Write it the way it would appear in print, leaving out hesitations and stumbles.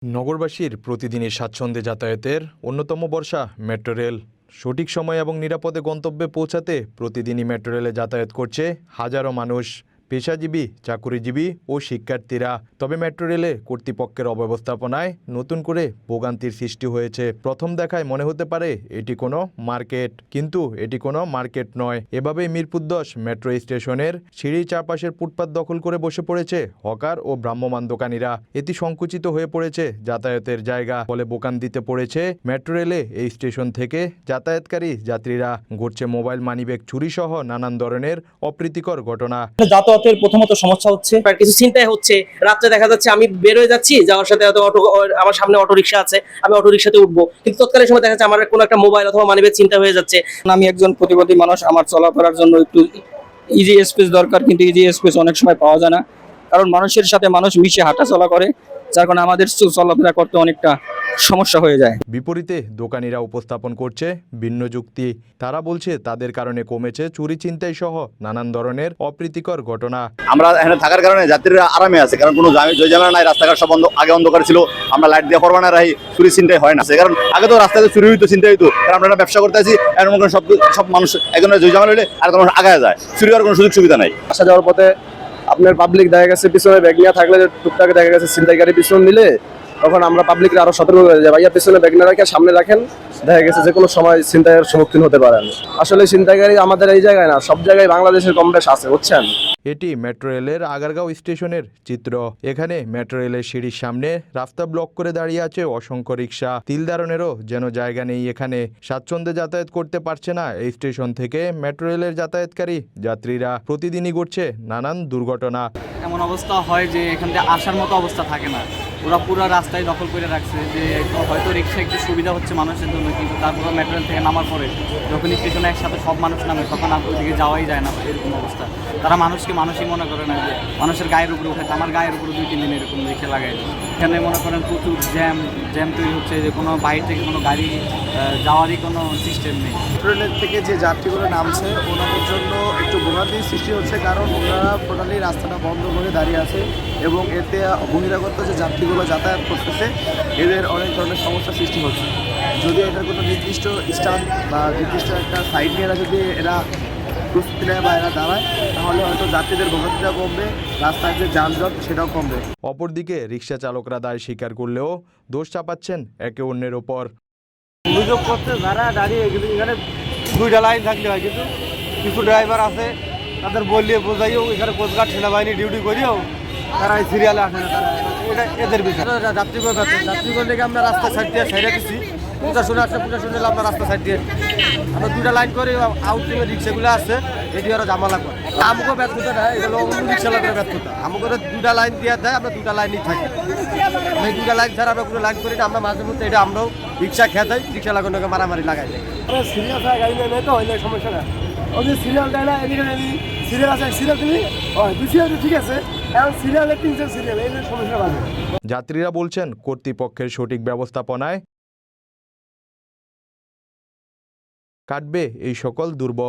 নগরবাসীর প্রতিদিনই স্বাচ্ছন্দ্যে যাতায়াতের অন্যতম ভরসা মেট্রো রেল। সঠিক সময় এবং নিরাপদে গন্তব্যে পৌঁছাতে প্রতিদিনই মেট্রো রেলে যাতায়াত করছে হাজারো মানুষ, পেশাজীবী, চাকুরিজীবী ও শিক্ষার্থীরা। তবে মেট্রো রেলে কর্তৃপক্ষের অব্যবস্থাপনায় নতুন করে ভোগান্তির সৃষ্টি হয়েছে। প্রথম দেখায় মনে হতে পারে এটি কোনো মার্কেট, কিন্তু এটি কোনো মার্কেট নয়। এভাবেই মিরপুর 10 মেট্রো স্টেশনের সিঁড়ির চারপাশের ফুটপাত দখল করে বসে পড়েছে হকার ও ভ্রাম্যমাণ দোকানিরা। এটি সংকুচিত হয়ে পড়েছে যাতায়াতের জায়গা, ফলে ভোগান্তিতে পড়েছে মেট্রো রেলে এই স্টেশন থেকে যাতায়াতকারী যাত্রীরা। ঘটছে মোবাইল, মানিব্যাগ চুরি সহ নানান ধরনের অপ্রীতিকর ঘটনা। যাতায়াতের প্রথমত সমস্যা হচ্ছে, কিছু চিন্তাই হচ্ছে। রাত্রে দেখা যাচ্ছে আমি বের হয়ে যাচ্ছি, যাওয়ার সাথে হয়তো অটো, আমার সামনে অটো রিক্সা আছে, আমি অটো রিক্সাতে উঠবো, কিন্তু তৎকালীন সময় দেখা যাচ্ছে আমার কোনো একটা মোবাইল অথবা মানিব্যাগ চিন্তা হয়ে যাচ্ছে। আমি একজন প্রতিবন্ধী মানুষ, আমার চলাফেরার জন্য একটু ইজি স্পেস দরকার, কিন্তু ইজি স্পেস অনেক সময় পাওয়া যায় না, কারণ মানুষের সাথে মানুষ মিশে হাঁটাচলা করে, যার কারণে আমাদের চলাফেরা করতে অনেকটা সমস্যা হয়ে যায়। বিপরীতে দোকানিরা উপস্থাপন করছে ভিন্ন যুক্তি। তারা বলছে তাদের কারণে কমেছে চুরি, ছিনতাই সহ নানান ধরনের অপ্রীতিকর ঘটনা। আমরা এখানে থাকার কারণে যাত্রীরা আরামে আছে, কারণ কোনো ঝামেলা নাই, রাস্তাঘাট সব আগে অন্ধকার ছিল, আমরা লাইট দিয়ে পরবানা রাখি, চুরি ছিনতাই হয় না। কারণ আগে তো রাস্তাতে চুরি হইতো, ছিনতাই হইতো, কারণ আমরা ব্যবসা করতে আছি, এরকম সব মানুষ একজনের ঝামেলা হলে আর কোনো আগে যায়, চুরি হওয়ার কোনো সুযোগ সুবিধা নাই। আসা যাওয়ার পথে আপনার পাবলিক দেখা গেছে পিছনে ব্যাগ নিয়ে থাকলে, টুকটাক দেখা গেছে ছিনতাইকারী পিছন নিলে, তখন আমরা পাবলিককে আরো সতর্ক করে যাই, ভাইয়া পিছনে ব্যাগ না রাখে সামনে রাখেন, দেখা গেছে যে কোনো সময় ছিনতাইয়ের সম্মুখীন হতে পারেন। আসলে ছিনতাইকারী আমাদের এই জায়গায় না, সব জায়গায় বাংলাদেশের কম বেশ আছে, বুঝছেন। এটি মেট্রো রেলের আগারগাঁও স্টেশনের চিত্র। এখানে মেট্রো রেলের সিঁড়ির সামনে রাস্তা ব্লক করে দাঁড়িয়ে আছে অসংখ্য রিক্সা। তিল দাঁড়ানোরও যেন জায়গা নেই এখানে। স্বাচ্ছন্দ্যে যাতায়াত করতে পারছে না এই স্টেশন থেকে মেট্রো রেলের যাতায়াতকারী যাত্রীরা। প্রতিদিনই ঘটছে নানান দুর্ঘটনা। এমন অবস্থা হয় যে এখান থেকে আসার মতো অবস্থা থাকে না, ওরা পুরো রাস্তায় দখল করে রাখছে। যে হয়তো রিক্সা একটু সুবিধা হচ্ছে মানুষের জন্য, কিন্তু তারপরে মেট্রো রেল থেকে নামার পরে যখন স্টেশনে একসাথে সব মানুষ নামে, তখন আর ওইদিকে যাওয়াই যায় না। এরকম অবস্থা, তারা মানুষকে মানুষই মনে করে না, যে মানুষের গায়ের উপরে উঠে। আমার গায়ের উপরে 2-3 দিন এরকম রিক্সা লাগাই। এখানে মনে করেন প্রচুর জ্যাম তৈরি হচ্ছে, যে কোনো বাইরে থেকে কোনো গাড়ি যাওয়ারই কোনো সিস্টেম নেই। ট্রেনের থেকে যে যাত্রীগুলো নামছে ওনাদের জন্য একটু ভোগান্তির সৃষ্টি হচ্ছে, কারণ ওনারা টোটালি রাস্তাটা বন্ধ করে দাঁড়িয়ে আছে, এবং এতে বহিরাগত যে যাত্রীগুলো যাতায়াত করতেছে এদের অনেক ধরনের সমস্যার সৃষ্টি হচ্ছে। যদি এটার কোনো নির্দিষ্ট স্ট্যান্ড বা নির্দিষ্ট একটা সাইড নিয়ে যদি এরা প্রস্তুতি নেয় বা এরা দাঁড়ায়, তাহলে হয়তো যাত্রীদের ভোগান্তিটা কমবে, রাস্তায় যে যানজট সেটাও কমবে। অপরদিকে রিক্সা চালকরা দায় স্বীকার করলেও দোষ চাপাচ্ছেন একে অন্যের ওপর। অভিযোগ করতে যারা দাঁড়িয়ে গেছে, এখানে 2টা লাইন থাকলে হয়, কিন্তু কিছু ড্রাইভার আছে তাদের বললে বোঝাইও, এখানে কোস্টগার্ড সেনাবাহিনী ডিউটি করিও তারা এই সিরিয়ালে আসে না। তারা এটা এদের বিষয়। যাত্রীগণ থেকে আমরা রাস্তা সাইড দিয়ে সাইডে দিচ্ছি, প্রশাসনে আসছে, প্রশাসনে আমরা রাস্তা সাইড দিয়ে আমরা 2টা লাইন করে আউটে রিক্সাগুলো আছে, এটি ওরা জামালা করে। আমাকেও ব্যর্থতা দেয়, এগুলো অন্য রিক্সালাদের ব্যর্থতা। আমাকে 2টা লাইন দিয়ে দেয়, আমরা 2টা লাইনই থাকি। এই 2টা লাইন ছাড়া আমরা কোনো লাইন করি না। আমরা মাঝে মধ্যে এটা আমরাও রিক্সা খেতে রিক্সা লাগানোকে মারামারি লাগাই দেয়। সিরিয়াল গাড়ি নেই তো হইলে সমস্যা না। ওই যে সিরিয়াল দেয় না, এদিকে সিরিয়াল আছে, সিরিয়াল তুমি সিরিয়াল ঠিক আছে, এখন সিরিয়ালে 3 সিরিয়াল, এই সমস্যা বাজে। যাত্রীরা বলছেন কর্তৃপক্ষের সঠিক ব্যবস্থাপনায় কাটবে এই সকল দুর্ভোগ।